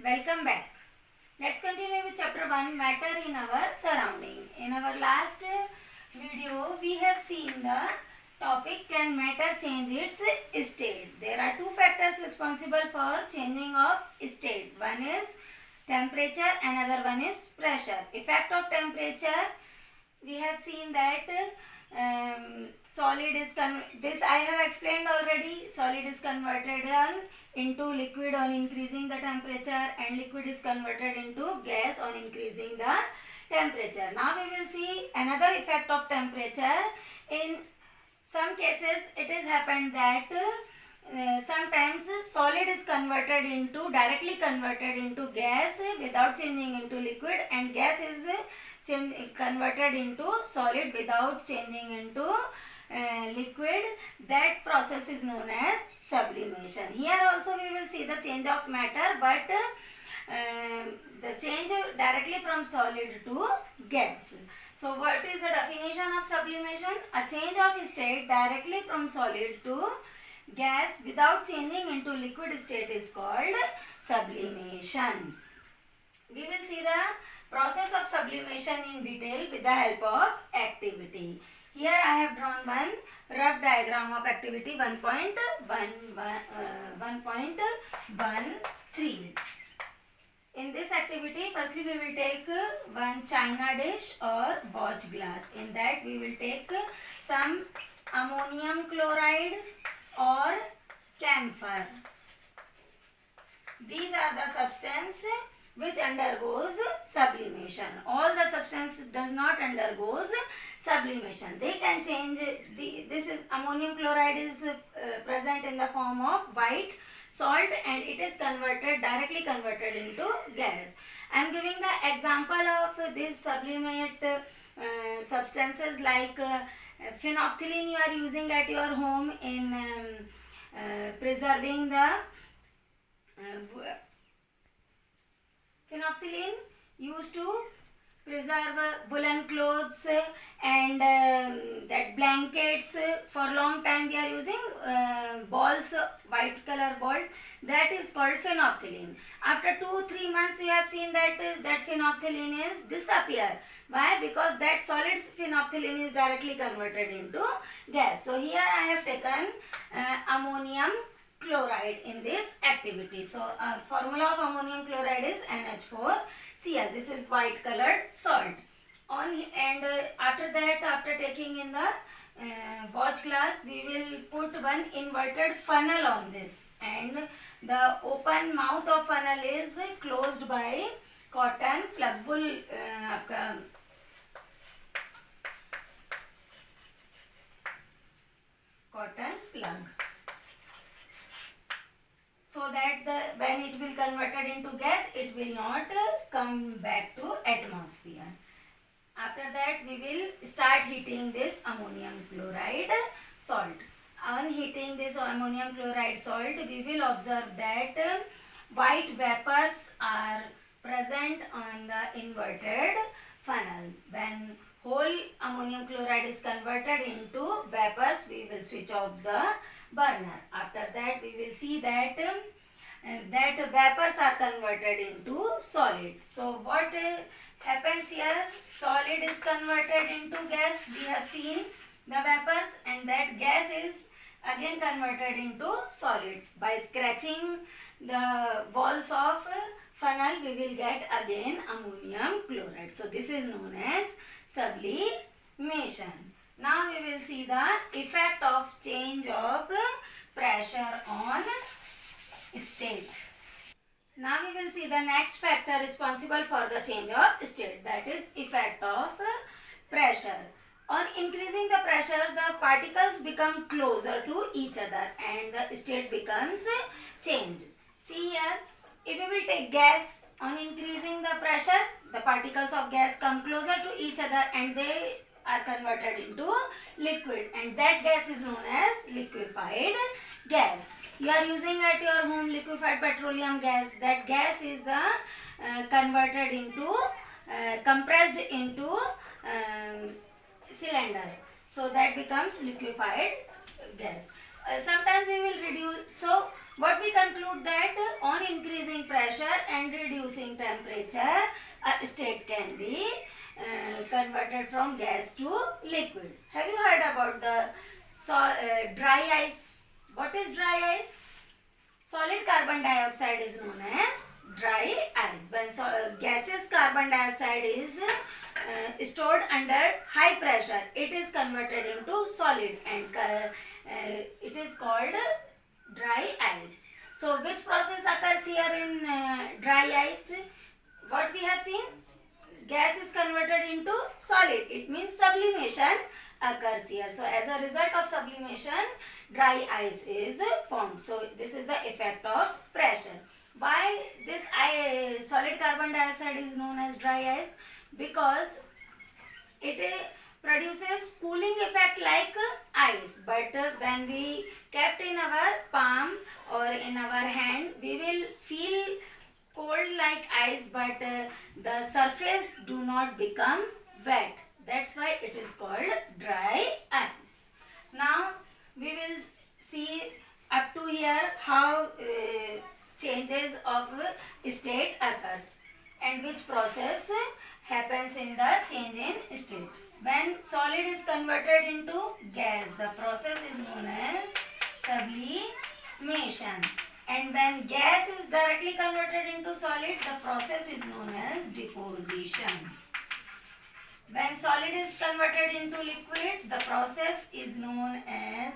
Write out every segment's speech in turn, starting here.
Welcome back. Let's continue with chapter 1, matter in our surrounding. In our last video, we have seen the topic, can matter change its state? There are two factors responsible for changing of state. One is temperature, another one is pressure. Effect of temperature, we have seen that solid is this I have explained already. Solid is converted into liquid on increasing the temperature, and liquid is converted into gas on increasing the temperature. Now we will see another effect of temperature. In some cases it has happened that sometimes solid is directly converted into gas without changing into liquid, and gas is converted into solid without changing into liquid. That process is known as sublimation. Here also we will see the change of matter, but the change directly from solid to gas. So what is the definition of sublimation? A change of state directly from solid to gas without changing into liquid state is called sublimation. We will see the process of sublimation in detail with the help of activity. Here I have drawn one rough diagram of activity 1.13. In this activity, firstly we will take one china dish or watch glass. In that we will take some ammonium chloride or camphor. These are the substance which undergoes sublimation. All the substance does not undergoes sublimation. They can change. This is ammonium chloride is present in the form of white salt, and it is directly converted into gas. I am giving the example of these sublimate substances like phenolphthalein you are using at your home in preserving the phenolphthalein used to preserve woolen clothes and that blankets. For long time we are using balls, white color ball, that is called phenolphthalein. After 2-3 months you have seen that that phenolphthalein is disappear. Why? Because that solid phenolphthalein is directly converted into gas. So here I have taken ammonium chloride in this activity. So formula of ammonium chloride is NH4Cl. This is white colored salt. After that, after taking in the watch glass, we will put one inverted funnel on this, and the open mouth of funnel is closed by cotton plug. Cotton plug, so that when it will converted into gas, it will not come back to atmosphere. After that we will start heating this ammonium chloride salt. On heating this ammonium chloride salt, we will observe that white vapors are present on the inverted funnel. When whole ammonium chloride is converted into vapors, we will switch off the burner. After that we will see that that vapors are converted into solid. So what happens here? Solid is converted into gas. We have seen the vapors, and that gas is again converted into solid. By scratching the walls of funnel, we will get again ammonium chloride. So this is known as sublimation. Now we will see the effect of change of pressure on state. Now we will see the next factor responsible for the change of state, that is effect of pressure. On increasing the pressure, the particles become closer to each other and the state becomes changed. See here, if we will take gas, on increasing the pressure, the particles of gas come closer to each other and they are converted into liquid, and that gas is known as liquefied gas. You are using at your home liquefied petroleum gas. That gas is the converted into compressed into cylinder, so that becomes liquefied gas. Sometimes we will reduce. So what we conclude that on increasing pressure and reducing temperature, a state can be converted from gas to liquid. Have you heard about the dry ice? What is dry ice? Solid carbon dioxide is known as dry ice. When gaseous carbon dioxide is stored under high pressure, it is converted into solid and it is called dry ice. So which process occurs here in dry ice? What we have seen? Gas is converted into solid. It means sublimation occurs here. So as a result of sublimation, dry ice is formed. So this is the effect of pressure. Why this solid carbon dioxide is known as dry ice? Because it produces cooling effect like ice, but when we kept in our palm or in our hand, we will feel cold like ice, but the surface do not become wet. That's why it is called dry ice. Now we will see up to here how changes of state occurs and which process happens in the change in state. When solid is converted into gas, the process is known as sublimation. And when gas is directly converted into solid, the process is known as deposition. When solid is converted into liquid, the process is known as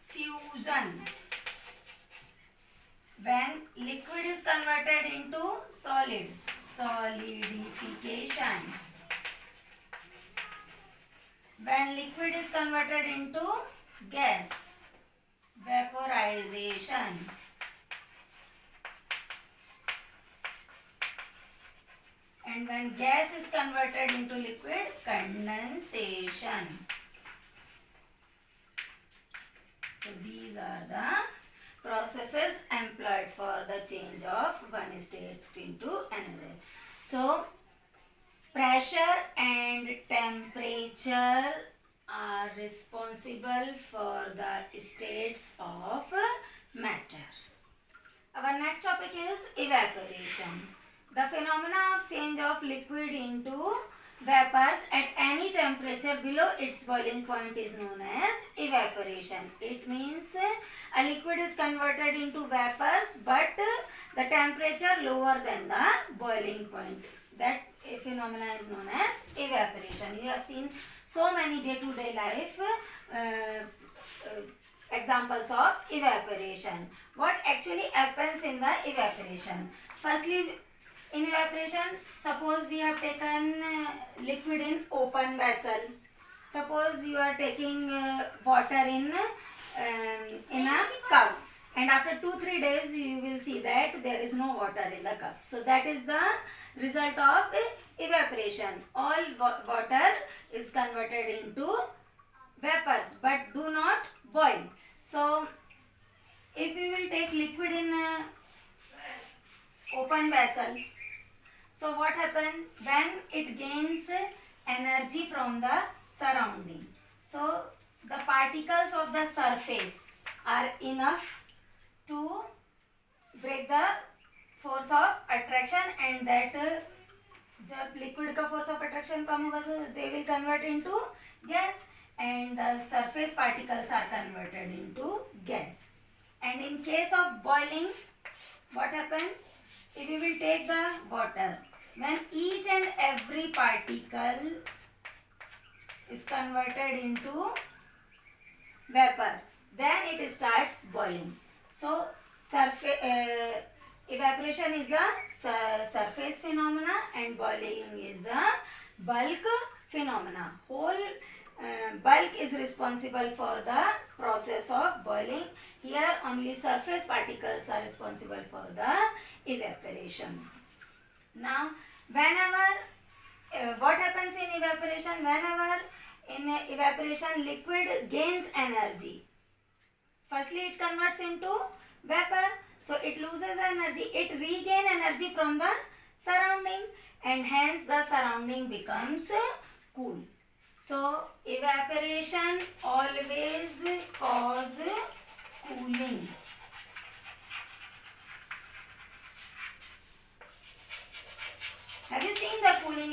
fusion. When liquid is converted into solid, solidification. When liquid is converted into gas, vaporization. And when gas is converted into liquid, condensation. So these are the processes employed for the change of one state into another. So pressure and temperature are responsible for the states of matter. Our next topic is evaporation. The phenomena of change of liquid into vapors at any temperature below its boiling point is known as evaporation. It means a liquid is converted into vapors, but the temperature lower than the boiling point. That phenomena is known as evaporation. You have seen so many day-to-day life examples of evaporation. What actually happens in the evaporation? Firstly, in evaporation, suppose we have taken liquid in open vessel. Suppose you are taking water in a cup, and after 2-3 days you will see that there is no water in the cup. So that is the result of evaporation. All water is converted into vapors but do not boil. So if we will take liquid in a open vessel, so what happens when it gains energy from the surrounding? So the particles of the surface are enough to break the force of attraction, and that जब liquid का force of attraction कम होगा तो they will convert into gas, and the surface particles are converted into gas. And in case of boiling, what happens? If we will take the water, when each and every particle is converted into vapor, then it starts boiling. So evaporation is a surface phenomena and boiling is a bulk phenomena. Whole bulk is responsible for the process of boiling. Here only surface particles are responsible for the evaporation. Now whenever what happens in evaporation? Whenever in evaporation liquid gains energy, firstly it converts into vapor, so it loses energy, it regains energy from the surrounding, and hence the surrounding becomes cool. So evaporation always cause cooling.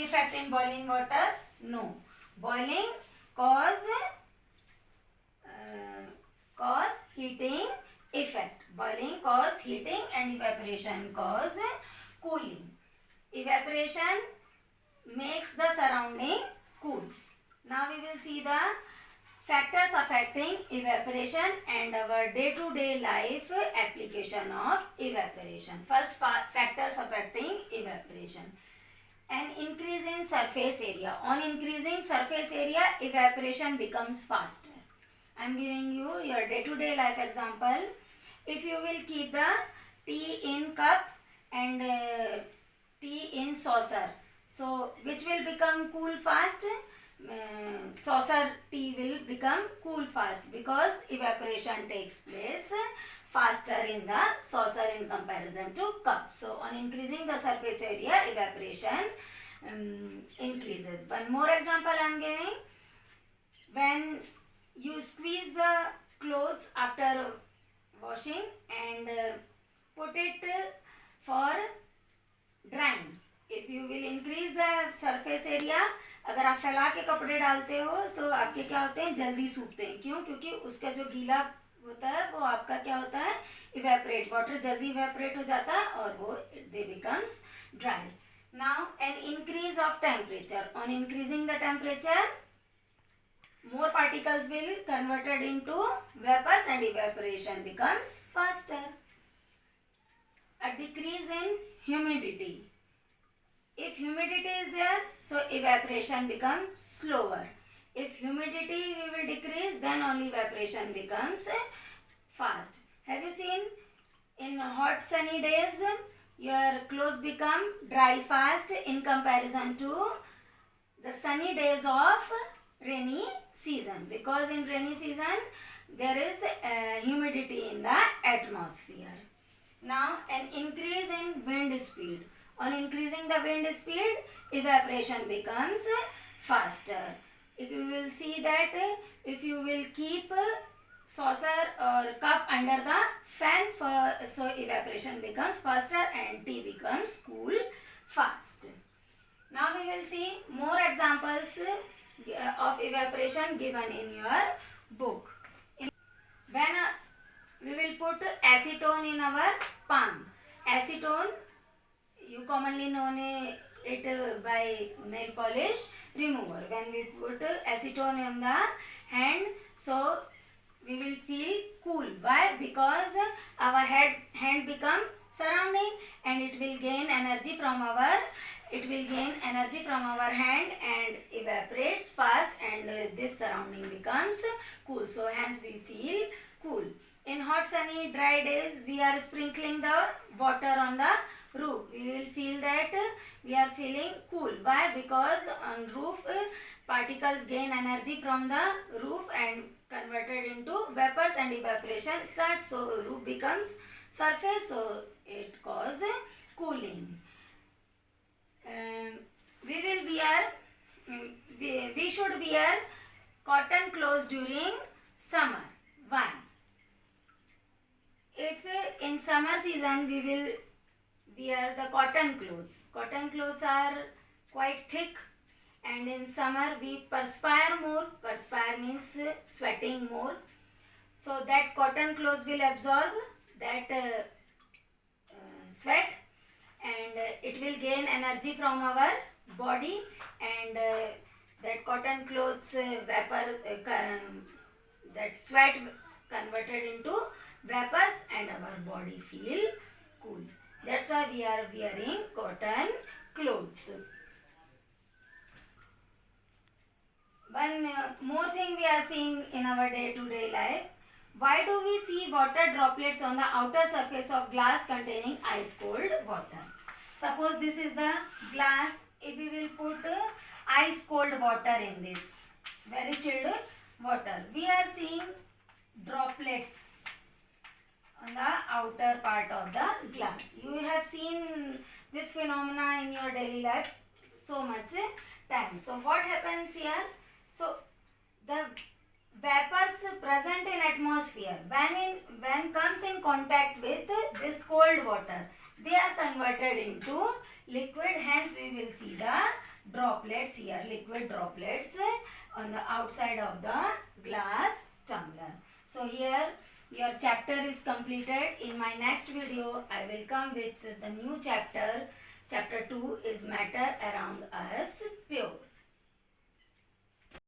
effect in boiling water? No. Boiling cause heating effect. Boiling cause heating and evaporation cause cooling. Evaporation makes the surrounding cool. Now we will see the factors affecting evaporation and our day-to-day life application of evaporation. First, factors affecting evaporation. An increase in surface area. On increasing surface area, evaporation becomes faster. I am giving you your day-to-day life example. If you will keep the tea in cup and tea in saucer, so which will become cool fast? Saucer tea will become cool fast because evaporation takes place faster in the saucer in comparison to cup. So on increasing the surface area, evaporation increases. One more example I am giving. When you squeeze the clothes after washing and put it for drying, if you will increase the surface area, अगर आप फैला के कपड़े डालते हो तो आपके क्या होते हैं, जल्दी सूखते हैं. क्यों? क्योंकि उसका जो गीला होता है वो आपका क्या होता है, इवेपोरेट, वाटर जल्दी इवेपोरेट हो जाता है और वो दे becomes dry. Now an increase of temperature. On increasing the temperature, more particles will converted into vapors and evaporation becomes faster. A decrease in humidity. If humidity is there, so evaporation becomes slower. If humidity we will decrease, then only evaporation becomes fast. Have you seen in hot sunny days your clothes become dry fast in comparison to the sunny days of rainy season, because in rainy season there is humidity in the atmosphere. Now an increase in wind speed. On increasing the wind speed, evaporation becomes faster. If you will see that, if you will keep saucer or cup under the fan, so evaporation becomes faster and tea becomes cool fast. Now we will see more examples of evaporation given in your book. When we will put acetone in our palm. Acetone, you commonly know it by nail polish remover. When we put acetone on the hand, so we will feel cool. Why? Because our hand become surrounding and it will gain energy from our hand and evaporates fast, and this surrounding becomes cool. So hence we feel cool. In hot sunny dry days, we are sprinkling the water on the roof. We will feel that we are feeling cool. Why? Because on roof particles gain energy from the roof and converted into vapors and evaporation starts. So roof becomes surface, so it causes cooling. We should wear cotton clothes during summer. Why? If in summer season we will wear the cotton clothes are quite thick, and in summer we perspire more. Perspire means sweating more, so that cotton clothes will absorb that sweat, and it will gain energy from our body, and that cotton clothes that sweat converted into vapors and our body feel cool. That's why we are wearing cotton clothes. One more thing we are seeing in our day-to-day life. Why do we see water droplets on the outer surface of glass containing ice cold water? Suppose this is the glass. If we will put ice cold water in this, very chilled water, we are seeing droplets on the outer part of the glass. You have seen this phenomena in your daily life so much time. So what happens here? So the vapors present in atmosphere, when comes in contact with this cold water, they are converted into liquid. Hence we will see the droplets here, liquid droplets on the outside of the glass tumbler. So here your chapter is completed. In my next video I will come with the new chapter. Chapter 2 is matter around us pure.